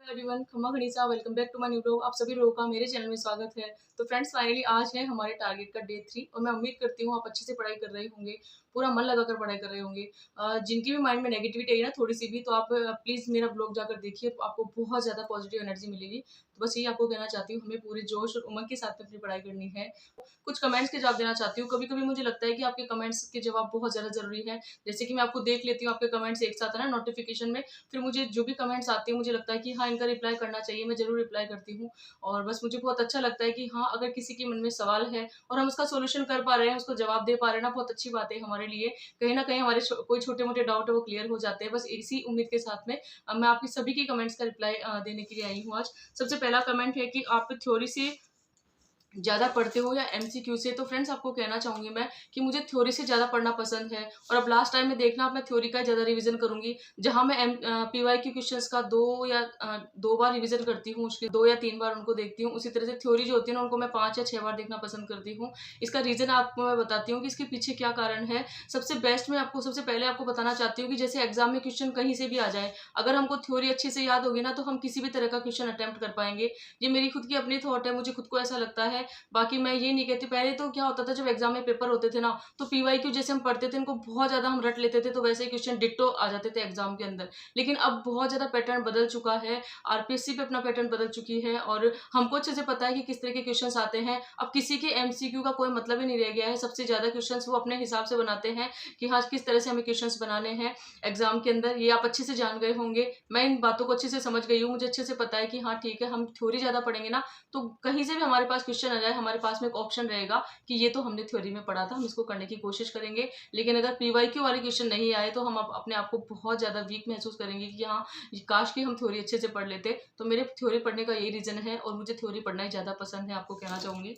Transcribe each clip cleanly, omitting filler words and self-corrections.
Everyone, खम्मा खनीसा welcome back to my new blog. आप सभी लोगों का मेरे चैनल में स्वागत है। तो फ्रेंड्स, फाइनली आज है हमारे टारगेट का डे 3 और मैं उम्मीद करती हूँ आप अच्छे से पढ़ाई कर रहे होंगे, पूरा मन लगाकर पढ़ाई कर रहे होंगे। जिनकी भी माइंड में नेगेटिविटी है ना थोड़ी सी भी, तो आप प्लीज़ मेरा ब्लॉग जाकर देखिए, तो आपको बहुत ज़्यादा पॉजिटिव एनर्जी मिलेगी। तो बस यही आपको कहना चाहती हूँ, हमें पूरे जोश और उमंग के साथ में अपनी पढ़ाई करनी है। कुछ कमेंट्स के जवाब देना चाहती हूँ। कभी-कभी मुझे लगता है कि आपके कमेंट्स के जवाब बहुत ज़्यादा ज़रूरी है। जैसे कि मैं आपको देख लेती हूँ, आपके कमेंट्स एक साथ है ना नोटिफ़िकेशन में, फिर मुझे जो भी कमेंट्स आते हैं मुझे लगता है कि हाँ, इनका रिप्लाई करना चाहिए, मैं ज़रूर रिप्लाई करती हूँ। और बस मुझे बहुत अच्छा लगता है कि हाँ, अगर किसी के मन में सवाल है और हम उसका सॉल्यूशन कर पा रहे हैं, उसको जवाब दे पा रहे हैं ना, बहुत अच्छी बात है हमारे लिए। कहीं न कहीं हमारे कोई छोटे-मोटे डाउट है वो क्लियर हो जाते हैं। बस इसी उम्मीद के साथ में मैं आपकी सभी की कमेंट्स का रिप्लाई देने के लिए आई हूँ आज। सबसे पहला कमेंट है कि आप थ्योरी से ज़्यादा पढ़ते हो या एमसीक्यू से? तो फ्रेंड्स, आपको कहना चाहूँगी मैं कि मुझे थ्योरी से ज़्यादा पढ़ना पसंद है और अब लास्ट टाइम में देखना, अब मैं थ्योरी का ज़्यादा रिवीजन करूँगी। जहाँ मैं पीवाईक्यू क्वेश्चंस का 2 बार रिवीजन करती हूँ, उसके 2 या 3 बार उनको देखती हूँ। उसी तरह से थ्योरी जो होती है ना, उनको मैं 5 या 6 बार देखना पसंद करती हूँ। इसका रीज़न आपको मैं बताती हूँ कि इसके पीछे क्या कारण है। सबसे पहले आपको बताना चाहती हूँ कि जैसे एग्ज़ाम में क्वेश्चन कहीं से भी आ जाए, अगर हमको थ्योरी अच्छे से याद होगी ना, तो हम किसी भी तरह का क्वेश्चन अटेम्प्ट कर पाएँगे। ये मेरी खुद की अपनी थॉट है, मुझे खुद को ऐसा लगता है। बाकी मैं ये नहीं कहती, पहले तो क्या होता था जब एग्जाम में पेपर होते थे ना, तो पीवाईक्यू जैसे हम पढ़ते थे, इनको बहुत ज़्यादा हम रट लेते थे, तो वैसे ही क्वेश्चन डिट्टो आ जाते थे एग्जाम के अंदर। लेकिन अब बहुत ज़्यादा पैटर्न बदल चुका है, आरपीएससी पे अपना पैटर्न बदल चुकी है और हमको अच्छे से पता है कि किस तरह के क्वेश्चंस आते हैं। अब किसी के एमसीक्यू का कोई मतलब ही नहीं रह गया है। सबसे ज़्यादा क्वेश्चंस वो अपने हिसाब से बनाते हैं कि हाँ, किस तरह से हमें क्वेश्चंस बनाने हैं एग्जाम के अंदर। ये आप अच्छे से जान गए होंगे। मैं इन बातों को अच्छे से समझ गई हूँ। मुझे अच्छे से पता है कि हाँ ठीक है, हम थ्योरी ज़्यादा पढ़ेंगे ना, तो कहीं से भी हमारे पास क्वेश्चन आ जाए, हमारे पास में एक ऑप्शन रहेगा कि ये तो हमने थ्योरी में पढ़ा था, हम इसको करने की कोशिश करेंगे। लेकिन अगर पीवाईक्यू वाले क्वेश्चन नहीं आए, तो हम अपने आप को बहुत ज़्यादा वीक महसूस करेंगे कि हाँ, काश कि हम थ्योरी अच्छे से पढ़ लेते। तो मेरे थ्योरी पढ़ने का यही रीज़न है और मुझे थ्योरी पढ़ना ही ज़्यादा पसंद है, आपको कहना चाहूँगी।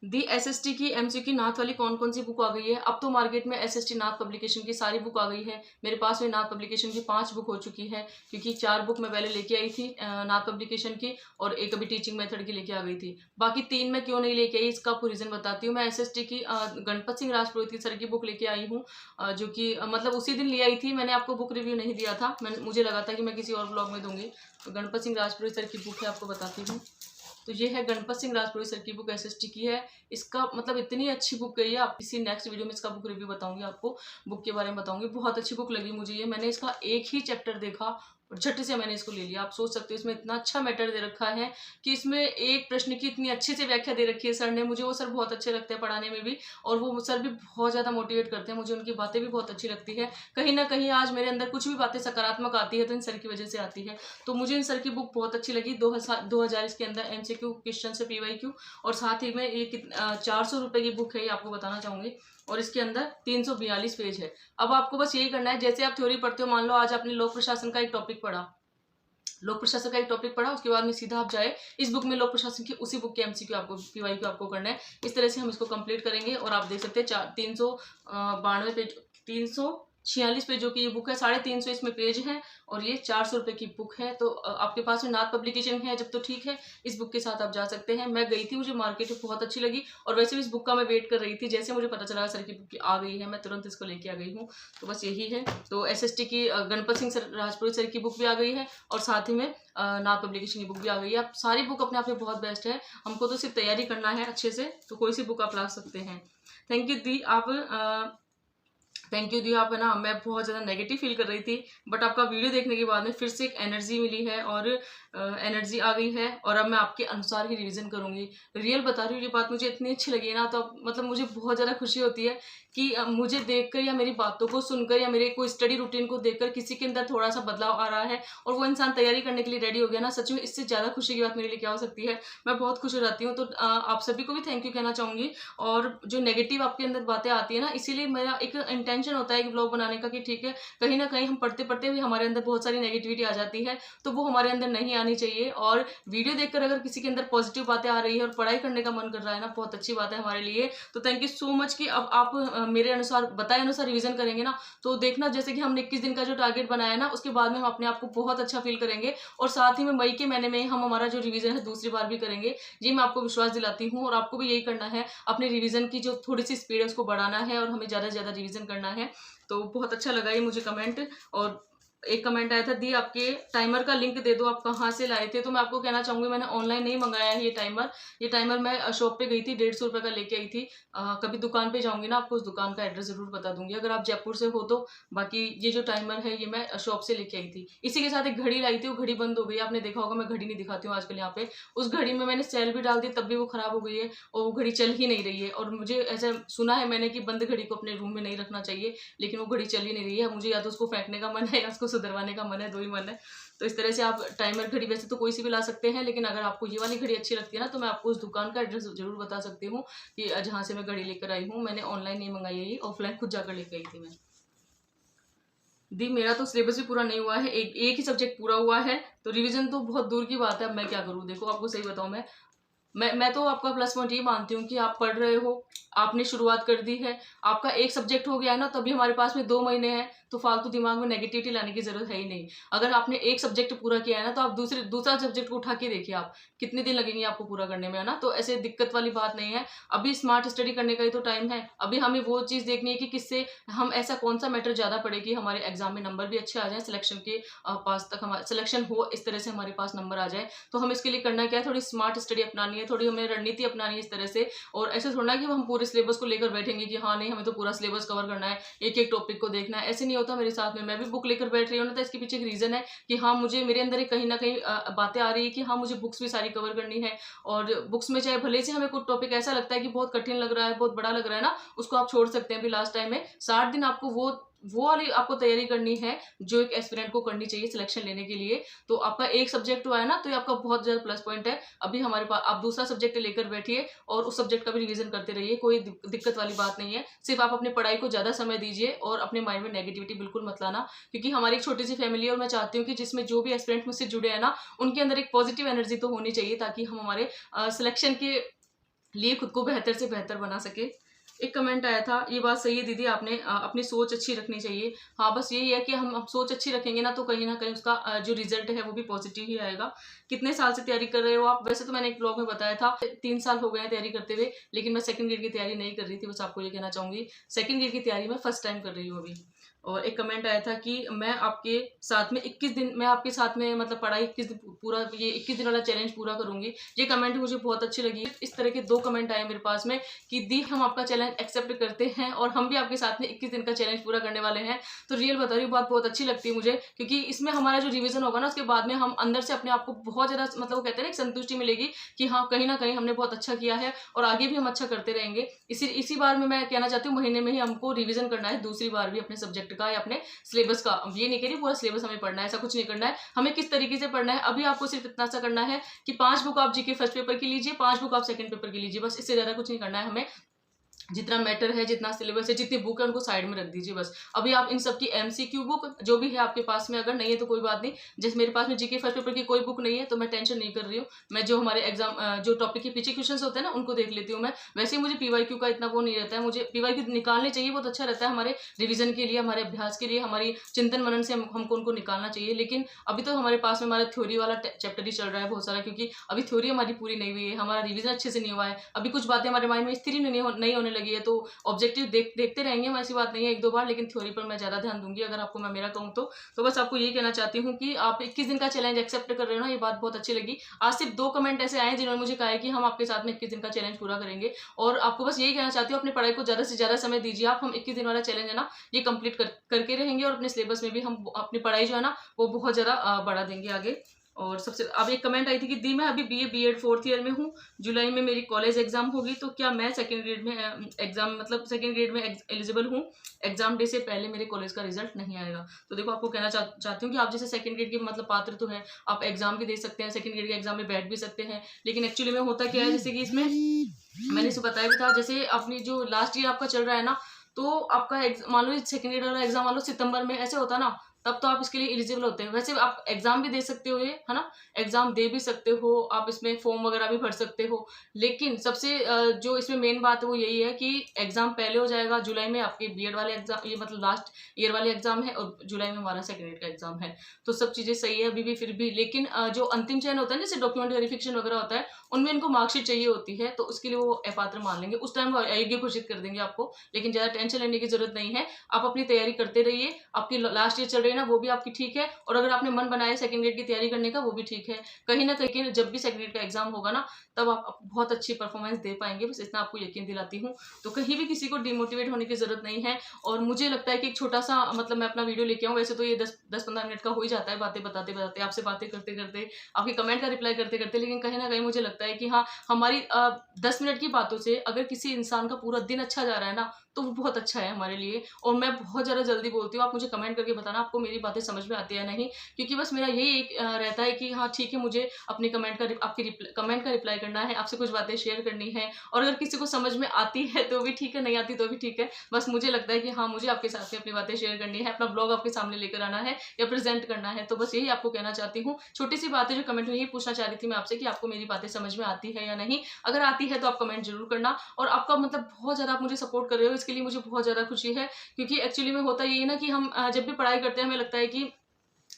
दी एसएसटी की एमसीक्यू नाथ वाली कौन-कौन सी बुक आ गई है? अब तो मार्केट में एसएसटी नाथ पब्लिकेशन की सारी बुक आ गई है। मेरे पास में नाथ पब्लिकेशन की 5 बुक हो चुकी है, क्योंकि 4 बुक मैं पहले लेके आई थी नाथ पब्लिकेशन की और एक अभी टीचिंग मेथड की लेके आ गई थी। बाकी 3 मैं क्यों नहीं लेके आई, इसका आपको रीज़न बताती हूँ। मैं एसएसटी की गणपत सिंह राजपुरोहित सर की बुक लेके आई हूँ, जो कि मतलब उसी दिन ले आई थी। मैंने आपको बुक रिव्यू नहीं दिया था, मुझे लगा था कि मैं किसी और ब्लॉग में दूँगी। तो गणपत सिंह राजपुरोहित सर की बुक है, आपको बताती हूँ। तो ये है गणपत सिंह राजपुरोहित सर की बुक, एसएसटी की है। इसका मतलब इतनी अच्छी बुक गई है, आप किसी नेक्स्ट वीडियो में इसका बुक रिव्यू बताऊंगी, आपको बुक के बारे में बताऊंगी। बहुत अच्छी बुक लगी मुझे ये। मैंने इसका एक ही चैप्टर देखा और झट से मैंने इसको ले लिया। आप सोच सकते हो इसमें इतना अच्छा मैटर दे रखा है कि इसमें एक प्रश्न की इतनी अच्छे से व्याख्या दे रखी है सर ने। मुझे वो सर बहुत अच्छे लगते हैं पढ़ाने में भी, और वो सर भी बहुत ज़्यादा मोटिवेट करते हैं। मुझे उनकी बातें भी बहुत अच्छी लगती है। कहीं ना कहीं आज मेरे अंदर कुछ भी बातें सकारात्मक आती है तो इन सर की वजह से आती है। तो मुझे इन सर की बुक बहुत अच्छी लगी। 2000 इसके अंदर एमसीक्यू क्वेश्चन से पीवाईक्यू, और साथ ही में ये 400 रुपये की बुक है, ये आपको बताना चाहूंगी। और इसके अंदर 342 पेज है। अब आपको बस यही करना है, जैसे आप थ्योरी पढ़ते हो, मान लो आज आपने लोक प्रशासन का एक टॉपिक पढ़ा, उसके बाद में सीधा आप जाए इस बुक में लोक प्रशासन की, उसी बुक के एमसीक्यू आपको पीवाईक्यू आपको करना है। इस तरह से हम इसको कंप्लीट करेंगे और आप देख सकते हैं 392 पेज, 346 पेजों की ये बुक है। 350 इसमें पेज हैं और ये 400 रुपये की बुक है। तो आपके पास में नाथ पब्लिकेशन है जब, तो ठीक है, इस बुक के साथ आप जा सकते हैं। मैं गई थी, मुझे मार्केट में बहुत अच्छी लगी और वैसे भी इस बुक का मैं वेट कर रही थी। जैसे मुझे पता चला सर की बुक आ गई है, मैं तुरंत इसको लेके आ गई हूँ। तो बस यही है। तो एसएसटी की गणपत सिंह राजपुरोहित सर की बुक भी आ गई है और साथ ही में नाथ पब्लिकेशन की बुक भी आ गई है। आप सारी बुक अपने आप में बहुत बेस्ट है, हमको तो सिर्फ तैयारी करना है अच्छे से, तो कोई सी बुक आप ला सकते हैं। थैंक यू दी, आप है ना, मैं बहुत ज़्यादा नेगेटिव फील कर रही थी, बट आपका वीडियो देखने के बाद में फिर से एक एनर्जी मिली है और एनर्जी आ गई है और अब मैं आपके अनुसार ही रिवीजन करूँगी। रियल बता रही हूँ, ये बात मुझे इतनी अच्छी लगी ना, तो मतलब मुझे बहुत ज़्यादा खुशी होती है कि मुझे देखकर या मेरी बातों को सुनकर या मेरे कोई स्टडी रूटीन को देखकर किसी के अंदर थोड़ा सा बदलाव आ रहा है और वो इंसान तैयारी करने के लिए रेडी हो गया ना, सच में इससे ज़्यादा खुशी की बात मेरे लिए क्या हो सकती है। मैं बहुत खुश हो जाती हूँ। तो आप सभी को भी थैंक यू कहना चाहूँगी। और जो नेगेटिव आपके अंदर बातें आती है ना, इसीलिए मेरा एक इंटेंशन होता है कि ब्लॉग बनाने का कि ठीक है, कहीं ना कहीं हम पढ़ते पढ़ते भी हमारे अंदर बहुत सारी नेगेटिविटी आ जाती है, तो वो हमारे अंदर नहीं आनी चाहिए। और वीडियो देखकर अगर किसी के अंदर पॉजिटिव बातें आ रही है और पढ़ाई करने का मन कर रहा है ना, बहुत अच्छी बात है हमारे लिए। तो थैंक यू सो मच कि अब आप मेरे अनुसार बताए अनुसार रिवीजन करेंगे ना, तो देखना जैसे कि हमने 21 दिन का जो टारगेट बनाया ना, उसके बाद में हम अपने आप को बहुत अच्छा फील करेंगे और साथ ही में मई के महीने में हम हमारा जो रिवीजन है दूसरी बार भी करेंगे। ये मैं आपको विश्वास दिलाती हूँ और आपको भी यही करना है, अपने रिवीजन की जो थोड़ी सी स्पीड है उसको बढ़ाना है और हमें ज़्यादा से ज़्यादा रिवीजन करना है। तो बहुत अच्छा लगा ये मुझे कमेंट, और एक कमेंट आया था, दी आपके टाइमर का लिंक दे दो, आप कहाँ से लाए थे। तो मैं आपको कहना चाहूंगी मैंने ऑनलाइन नहीं मंगाया है ये टाइमर मैं शॉप पे गई थी, 150 रुपये का लेके आई थी। कभी दुकान पे जाऊंगी ना, आपको उस दुकान का एड्रेस जरूर बता दूंगी अगर आप जयपुर से हो तो। बाकी ये जो टाइमर है ये मैं शॉप से लेके आई थी। इसी के साथ एक घड़ी लाई थी, वो घड़ी बंद हो गई, आपने देखा होगा मैं घड़ी नहीं दिखाती हूँ आजकल यहाँ पे। उस घड़ी में मैंने सेल भी डाल दी तब भी वो खराब हो गई है, और वो घड़ी चल ही नहीं रही है। और मुझे ऐसा सुना है मैंने कि बंद घड़ी को अपने रूम में नहीं रखना चाहिए, लेकिन वो घड़ी चल ही नहीं रही है। मुझे या तो उसको फेंकने का मन है या उसको सुधरवाने का मन है, दो ही मन है। तो इस तरह से आप टाइमर घड़ी वैसे तो कोई सी भी ला सकते हैं, लेकिन अगर आपको ये वाली घड़ी अच्छी लगती है ना, तो मैं आपको उस दुकान का एड्रेस जरूर बता सकती हूँ कि जहाँ से मैं घड़ी लेकर आई हूँ। मैंने ऑनलाइन नहीं मंगाई है, ये ऑफलाइन खुद जाकर लेकर आई थी मैं। दी मेरा तो सिलेबस भी पूरा नहीं हुआ है, एक ही सब्जेक्ट पूरा हुआ है, तो रिवीजन तो बहुत दूर की बात है। अब मैं क्या करूँ, देखो आपको सही बताऊँ, मैं तो आपका प्लस पॉइंट ये मानती हूँ कि आप पढ़ रहे हो, आपने शुरुआत कर दी है, आपका एक सब्जेक्ट हो गया है ना, तभी हमारे पास में 2 महीने हैं, तो फालतू दिमाग में नेगेटिविटी लाने की जरूरत है ही नहीं। अगर आपने एक सब्जेक्ट पूरा किया है ना, तो आप दूसरा सब्जेक्ट को उठा के देखिए, आप कितने दिन लगेंगे आपको पूरा करने में, है ना। तो ऐसे दिक्कत वाली बात नहीं है। अभी स्मार्ट स्टडी करने का ही तो टाइम है। अभी हमें वो चीज़ देखनी है कि किससे हम ऐसा कौन सा मैटर ज़्यादा पढ़े कि हमारे एग्जाम में नंबर भी अच्छे आ जाए, सिलेक्शन के पास तक हमारा सिलेक्शन हो, इस तरह से हमारे पास नंबर आ जाए। तो हम इसके लिए करना क्या है, थोड़ी स्मार्ट स्टडी अपनानी है, थोड़ी हमें रणनीति अपनानी है इस तरह से। और ऐसे थोड़ा कि हम पूरे सिलेबस को लेकर बैठेंगे कि हाँ नहीं हमें तो पूरा सिलेबस कवर करना है, एक एक टॉपिक को देखना है, ऐसे नहीं होता मेरे साथ में। मैं भी बुक लेकर बैठ रही हूँ ना, तो इसके पीछे एक रीजन है कि हाँ मुझे मेरे अंदर एक कहीं ना कहीं बातें आ रही है कि हाँ मुझे बुक्स भी सारी कवर करनी है। और बुक्स में चाहे भले से हमें कुछ टॉपिक ऐसा लगता है कि बहुत कठिन लग रहा है, बहुत बड़ा लग रहा है ना, उसको आप छोड़ सकते हैं। अभी लास्ट टाइम में 60 दिन आपको वो वाली आपको तैयारी करनी है जो एक एस्पिरेंट को करनी चाहिए सिलेक्शन लेने के लिए। तो आपका एक सब्जेक्ट हुआ है ना, तो ये आपका बहुत ज्यादा प्लस पॉइंट है। अभी हमारे पास आप दूसरा सब्जेक्ट लेकर बैठिए और उस सब्जेक्ट का भी रिवीजन करते रहिए, कोई दिक्कत वाली बात नहीं है। सिर्फ आप अपनी पढ़ाई को ज्यादा समय दीजिए और अपने माइंड में नेगेटिविटी बिल्कुल मत लाना, क्योंकि हमारी एक छोटी सी फैमिली है और मैं चाहती हूँ कि जिसमें जो भी एस्पिरेंट मुझसे जुड़े हैं ना, उनके अंदर एक पॉजिटिव एनर्जी तो होनी चाहिए, ताकि हम हमारे सिलेक्शन के लिए खुद को बेहतर से बेहतर बना सके। एक कमेंट आया था, ये बात सही है दीदी, आपने अपनी सोच अच्छी रखनी चाहिए। हाँ बस यही है कि हम अब सोच अच्छी रखेंगे ना, तो कहीं ना कहीं उसका जो रिजल्ट है वो भी पॉजिटिव ही आएगा। कितने साल से तैयारी कर रहे हो आप? वैसे तो मैंने एक ब्लॉग में बताया था 3 साल हो गए हैं तैयारी करते हुए, लेकिन मैं सेकंड ग्रेड की तैयारी नहीं कर रही थी, बस आपको ये कहना चाहूंगी। सेकंड ग्रेड की तैयारी मैं फर्स्ट टाइम कर रही हूँ अभी। और एक कमेंट आया था कि मैं आपके साथ में 21 दिन, मैं आपके साथ में मतलब पढ़ाई 21 दिन पूरा, ये 21 दिन वाला चैलेंज पूरा करूंगी। ये कमेंट मुझे बहुत अच्छी लगी। इस तरह के 2 कमेंट आए मेरे पास में कि दी हम आपका चैलेंज एक्सेप्ट करते हैं और हम भी आपके साथ में 21 दिन का चैलेंज पूरा करने वाले हैं। तो रियल बता रही हूँ, बात बहुत अच्छी लगती है मुझे, क्योंकि इसमें हमारा जो रिवीजन होगा ना, उसके बाद में हम अंदर से अपने आप को बहुत ज्यादा मतलब वो कहते हैं ना, एक संतुष्टि मिलेगी कि हाँ कहीं ना कहीं हमने बहुत अच्छा किया है और आगे भी हम अच्छा करते रहेंगे। इसी बार में मैं कहना चाहती हूँ, महीने में ही हमको रिवीजन करना है दूसरी बार भी अपने सब्जेक्ट का या अपने सिलेबस का। ये नहीं कह रही पूरा सिलेबस हमें पढ़ना है, ऐसा कुछ नहीं करना है। हमें किस तरीके से पढ़ना है, अभी आपको सिर्फ इतना सा करना है कि 5 बुक आप जीके फर्स्ट पेपर की लीजिए, 5 बुक आप सेकंड पेपर की लीजिए, बस इससे ज्यादा कुछ नहीं करना है हमें। जितना मैटर है, जितना सिलेबस है, जितनी बुक है, उनको साइड में रख दीजिए बस। अभी आप इन सब की एमसीक्यू बुक जो भी है आपके पास में, अगर नहीं है तो कोई बात नहीं। जैसे मेरे पास में जीके फर्स्ट पेपर की कोई बुक नहीं है, तो मैं टेंशन नहीं कर रही हूँ। मैं जो हमारे एग्जाम जो टॉपिक के पीछे क्वेश्चन होते हैं ना, उनको देख लेती हूँ मैं। वैसे ही मुझे पीवाईक्यू का इतना वो नहीं रहता है, मुझे पीवाईक्यू निकालने चाहिए, बहुत अच्छा रहता है हमारे रिविजन के लिए, हमारे अभ्यास के लिए, हमारी चिंतन मनन से हमको उनको निकालना चाहिए। लेकिन अभी तो हमारे पास में हमारा थ्योरी वाला चैप्टर ही चल रहा है बहुत सारा, क्योंकि अभी थ्योरी हमारी पूरी नहीं हुई है, हमारा रिविजन अच्छे से नहीं हुआ है, अभी कुछ बातें हमारे माइंड में स्थिर नहीं होने लगी है। तो ऑब्जेक्टिव देखते रहेंगे हम, ऐसी बात नहीं है 1-2 बार, लेकिन थ्योरी पर मैं ज्यादा ध्यान दूंगी अगर आपको मैं मेरा कहूँ तो बस आपको यही कहना चाहती हूँ कि आप 21 दिन का चैलेंज एक्सेप्ट कर रहे हो ना, ये बात बहुत अच्छी लगी। आज सिर्फ 2 कमेंट ऐसे आए जिन्होंने मुझे कहा है कि हम आपके साथ में 21 दिन का चैलेंज पूरा करेंगे। और आपको बस यही कहना चाहती हूँ, अपनी पढ़ाई को ज्यादा से ज्यादा समय दीजिए आप। हम 21 दिन वाला चैलेंज है ना, ये कंप्लीट करके रहेंगे और अपने सिलेबस में भी हम अपनी पढ़ाई जो है ना, वो बहुत ज्यादा बढ़ा देंगे आगे। और सबसे अब एक कमेंट आई थी कि दी मैं अभी बीए 4th ईयर में हूँ, जुलाई में मेरी कॉलेज एग्जाम होगी, तो क्या मैं सेकंड ग्रेड में एग्जाम मतलब सेकंड ग्रेड में एलिजिबल हूँ? एग्जाम डे से पहले मेरे कॉलेज का रिजल्ट नहीं आएगा। तो देखो आपको कहना चाहती हूँ कि आप जैसे सेकंड ग्रेड के मतलब पात्र तो है, आप एग्जाम भी दे सकते हैं, सेकंड ग्रेड के एग्जाम में बैठ भी सकते हैं। लेकिन एक्चुअली में होता क्या है, जैसे कि इसमें मैंने इसे बताया भी था, जैसे अपनी जो लास्ट ईयर आपका चल रहा है ना, तो आपका मान लो सेकंड ग्रेड वाला एग्जाम मान लो सितंबर में ऐसे होता ना, तब तो आप इसके लिए एलिजिबल होते हैं। वैसे आप एग्जाम भी दे सकते हो, ये है ना, एग्जाम दे भी सकते हो आप, इसमें फॉर्म वगैरह भी भर सकते हो। लेकिन सबसे जो इसमें मेन बात है वो यही है कि एग्जाम पहले हो जाएगा, जुलाई में आपके बीएड वाले एग्जाम, ये मतलब लास्ट ईयर वाले एग्जाम है, और जुलाई में हमारा सेकंड ईयर का एग्जाम है। तो सब चीजें सही है अभी भी, फिर भी लेकिन जो अंतिम चयन होता है, जैसे डॉक्यूमेंट वेरिफिकेशन वगैरह होता है, उनमें इनको मार्कशीट चाहिए होती है, तो उसके लिए वो अपात्र मान लेंगे, उस टाइम वो अयोग्य घोषित कर देंगे आपको। लेकिन ज्यादा टेंशन लेने की जरूरत नहीं है, आप अपनी तैयारी करते रहिए। आपकी लास्ट ईयर चल रही रही है ना, वो भी आपकी ठीक है, और अगर आपने मन बनाया सेकंड ग्रेड की तैयारी करने का, वो भी ठीक है। कहीं न कहीं जब भी सेकंड ग्रेड का एग्ज़ाम होगा ना, तब आप बहुत अच्छी परफ़ॉर्मेंस दे पाएँगे, बस इतना आपको यकीन दिलाती हूँ। तो कहीं भी किसी को डिमोटिवेट होने की ज़रूरत नहीं है, और मुझे लगता है कि एक छोटा-सा मतलब मैं अपना वीडियो लेके आऊँ, वैसे तो ये 10-15 मिनट का हो ही जाता है, बातें बताते-बताते, आपसे बातें करते-करते, आपके कमेंट का रिप्लाई करते-करते, लेकिन कहीं न कहीं मुझे लगता है कि हाँ, हमारी 10 मिनट की बातों से अगर किसी इंसान का पूरा दिन अच्छा जा रहा है ना, तो वो बहुत अच्छा है हमारे लिए। और मैं बहुत ज़्यादा जल्दी बोलती हूँ, आप मुझे कमेंट करके बताना आपको मेरी बातें समझ में आती है या नहीं, क्योंकि बस मेरा यही एक रहता है कि हाँ, ठीक है, मुझे अपने कमेंट का रिप्लाई करना है, आपसे कुछ बातें शेयर करनी है, और अगर किसी को समझ में आती है तो भी ठीक है, नहीं आती तो भी ठीक है। बस मुझे लगता है कि हाँ, मुझे आपके साथ में अपनी बातें शेयर करनी है, अपना ब्लॉग आपके सामने लेकर आना है या प्रेज़ेंट करना है, तो बस यही आपको कहना चाहती हूँ। छोटी-सी बात है जो कमेंट में यही पूछना चाह रही थी मैं आपसे कि आपको मेरी बातें समझ में आती है या नहीं? अगर आती है तो आप कमेंट ज़रूर करना, और आपका मतलब बहुत ज़्यादा आप मुझे सपोर्ट कर रहे हो, इसके लिए मुझे बहुत ज़्यादा खुशी है, क्योंकि एक्चुअली में होता ये है ना कि हम जब भी पढ़ाई करते हैं, हमें लगता है कि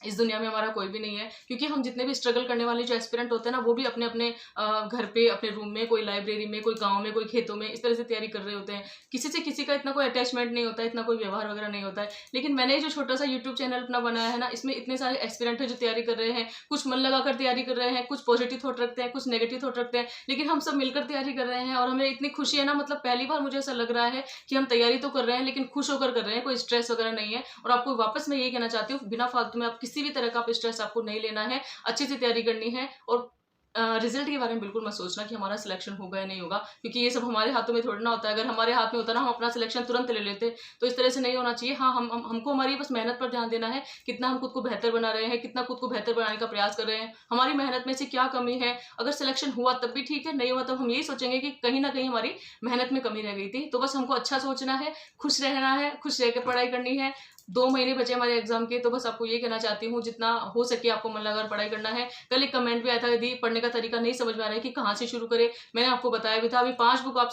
इस दुनिया में हमारा कोई भी नहीं है, क्योंकि हम जितने भी स्ट्रगल करने वाले जो एस्पिरेंट होते हैं ना, वो भी अपने-अपने घर पे, अपने रूम में, कोई लाइब्रेरी में, कोई गाँव में, कोई खेतों में, इस तरह से तैयारी कर रहे होते हैं। किसी से किसी का इतना कोई अटैचमेंट नहीं होता है, इतना कोई व्यवहार वगैरह नहीं होता है। लेकिन मैंने जो छोटा-सा यूट्यूब चैनल अपना बनाया है ना, इसमें इतने सारे एस्पिरेंट हैं जो तैयारी कर रहे हैं, कुछ मन लगाकर तैयारी कर रहे हैं, कुछ पॉजिटिव थॉट रखते हैं, कुछ नेगेटिव थॉट रखते हैं, लेकिन हम सब मिलकर तैयारी कर रहे हैं, और हमें इतनी खुशी है ना, मतलब पहली बार मुझे ऐसा लग रहा है कि हम तैयारी तो कर रहे हैं, लेकिन खुश होकर कर रहे हैं, कोई स्ट्रेस वगैरह नहीं है। और आपको वापस मैं यही कहना चाहती हूँ, बिना फालतू में आप किसी भी तरह का आप स्ट्रेस आपको नहीं लेना है, अच्छे से तैयारी करनी है, और रिज़ल्ट के बारे में बिल्कुल मत सोचना कि हमारा सिलेक्शन होगा या नहीं होगा, क्योंकि ये सब हमारे हाथों में थोड़ी ना होता है। अगर हमारे हाथ में होता ना, हम अपना सिलेक्शन तुरंत ले लेते, तो इस तरह से नहीं होना चाहिए। हाँ, हम हमको हमारी बस मेहनत पर ध्यान देना है, कितना हम खुद को बेहतर बना रहे हैं, कितना खुद को बेहतर बनाने का प्रयास कर रहे हैं, हमारी मेहनत में से क्या कमी है। अगर सिलेक्शन हुआ तब भी ठीक है, नहीं हुआ तब हम यही सोचेंगे कि कहीं न कहीं हमारी मेहनत में कमी रह गई थी। तो बस हमको अच्छा सोचना है, खुश रहना है, खुश रह के पढ़ाई करनी है। 2 महीने बचे हमारे एग्ज़ाम के, तो बस आपको ये कहना चाहती हूँ, जितना हो सके आपको मन लगाकर पढ़ाई करना है। कल एक कमेंट भी आया था, यदि पढ़ने का तरीका नहीं समझ में आ रहा है कि कहाँ से शुरू करें, मैंने आपको बताया भी था, अभी 5 बुक आप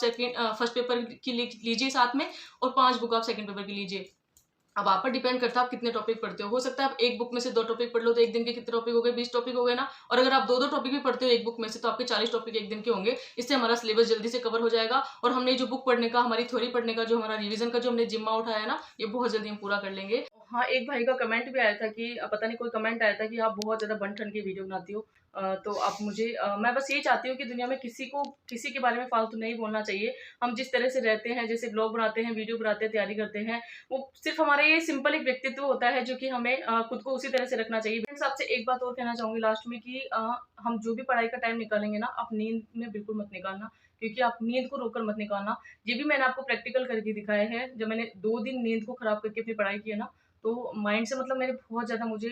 फर्स्ट पेपर की लीजिए साथ में, और 5 बुक आप सेकंड पेपर की लीजिए। अब आप पर डिपेंड करता है आप कितने टॉपिक पढ़ते हो। सकता है आप एक बुक में से 2 टॉपिक पढ़ लो, तो 1 दिन के कितने टॉपिक हो गए, 20 टॉपिक हो गए ना। और अगर आप 2-2 टॉपिक भी पढ़ते हो एक बुक में से, तो आपके 40 टॉपिक 1 दिन के होंगे। इससे हमारा सिलेबस जल्दी से कवर हो जाएगा, और हमने जो बुक पढ़ने का, हमारी थ्योरी पढ़ने का, जो हमारा रिवीजन का जो हमने जिम्मा उठाया है ना, ये बहुत जल्दी हम पूरा कर लेंगे। हाँ, एक भाई का कमेंट भी आया था कि पता नहीं कोई कमेंट आया था कि आप बहुत ज़्यादा बन-ठन के वीडियो बनाती हो। तो आप मुझे मैं बस यही चाहती हूँ कि दुनिया में किसी के बारे में फालतू नहीं बोलना चाहिए। हम जिस तरह से रहते हैं, जैसे ब्लॉग बनाते हैं, वीडियो बनाते हैं, तैयारी करते हैं, वो सिर्फ़ हमारा ये सिंपल एक व्यक्तित्व होता है, जो कि हमें खुद को उसी तरह से रखना चाहिए। फ्रेंड्स, आपसे एक बात और कहना चाहूँगी लास्ट में कि हम जो भी पढ़ाई का टाइम निकालेंगे ना, आप नींद में बिल्कुल मत निकालना, क्योंकि आप नींद को रोककर मत निकालना। ये भी मैंने आपको प्रैक्टिकल करके दिखाया है। जब मैंने 2 दिन नींद को खराब करके अपनी पढ़ाई की है ना, तो माइंड से मतलब मेरे बहुत ज़्यादा मुझे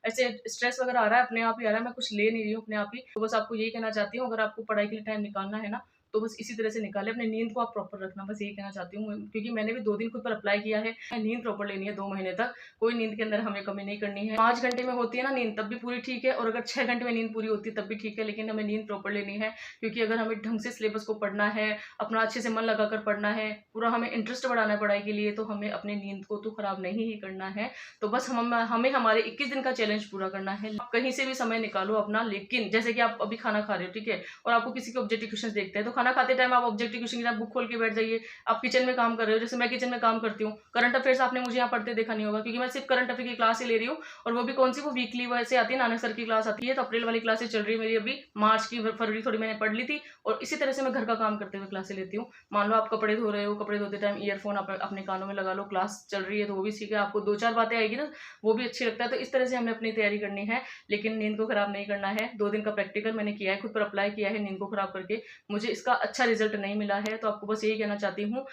ऐसे स्ट्रेस वगैरह आ रहा है, अपने आप ही आ रहा है, मैं कुछ ले नहीं रही हूँ अपने आप ही। तो बस आपको यही कहना चाहती हूँ, अगर आपको पढ़ाई के लिए टाइम निकालना है ना, तो बस इसी तरह से निकालें, अपनी नींद को आप प्रॉपर रखना, बस यही कहना चाहती हूँ। क्योंकि मैंने भी 2 दिन खुद पर अप्लाई किया है, नींद प्रॉपर लेनी है 2 महीने तक, कोई नींद के अंदर हमें कमी नहीं करनी है। 5 घंटे में होती है ना नींद, तब भी पूरी ठीक है, और अगर 6 घंटे में नींद पूरी होती है तब भी ठीक है, लेकिन हमें नींद प्रॉपर लेनी है, क्योंकि अगर हमें ढंग से सिलेबस को पढ़ना है, अपना अच्छे से मन लगाकर पढ़ना है, पूरा हमें इंटरेस्ट बढ़ाना है पढ़ाई के लिए, तो हमें अपनी नींद को तो खराब नहीं ही करना है। तो बस हमें हमारे 21 दिन का चैलेंज पूरा करना है। आप कहीं से भी समय निकालो अपना, लेकिन जैसे कि आप अभी खाना खा रहे हो, ठीक है? और आपको किसी के ऑब्जेक्टिव क्वेश्चंस देखते हैं, तो खाना खाते टाइम आप ऑब्जेक्टिव क्वेश्चन की तरह बुक खोल के बैठ जाइए। आप किचन में काम कर रहे हो, जैसे मैं किचन में काम करती हूँ, करंट अफेयर्स आपने मुझे यहाँ पढ़ते देखा नहीं होगा, क्योंकि मैं सिर्फ करंट अफेयर की क्लास ही ले रही हूँ, और वो भी कौन सी, वो वीकली वैसे आती है, नानक सर की क्लास आती है, तो अप्रैल वाली क्लासेस चल रही है मेरी अभी, मार्च की फरवरी थोड़ी मैंने पढ़ ली थी, और इसी तरह से मैं घर का काम करते हुए क्लासेस लेती हूँ। मान लो आप कपड़े धो रहे हो, कपड़े धोते टाइम ईयरफोन अपने कानों में लगा लो, क्लास चल रही है, तो वो भी सीखे, आपको 2-4 बातें आएगी ना, वो भी अच्छी लगता है। तो इस तरह से हमें अपनी तैयारी करनी है, लेकिन नींद को खराब नहीं करना है। 2 दिन का प्रैक्टिकल मैंने किया है, खुद पर अप्लाई किया है नींद को खराब करके, मुझे इसका अच्छा रिजल्ट नहीं मिला है। तो आपको बस यही कहना चाहती हूँ,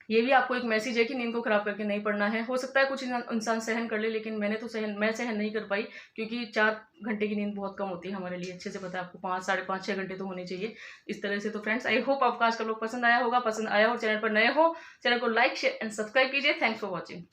ये भी आपको एक मैसेज है कि नींद को खराब करके नहीं पढ़ना है। हो सकता है कुछ इंसान सहन कर ले, लेकिन मैं सहन नहीं कर पाई, क्योंकि 4 घंटे की नींद बहुत कम होती है हमारे लिए, अच्छे से पता है आपको, 5 साढ़े 5 6 घंटे तो होने चाहिए। इस तरह से तो फ्रेंड्स, आई होप आपको आज का व्लॉग पसंद आया होगा। पसंद आया और चैनल पर नए हो, चैनल को लाइक शेयर एंड सब्सक्राइब कीजिए। Thanks for watching.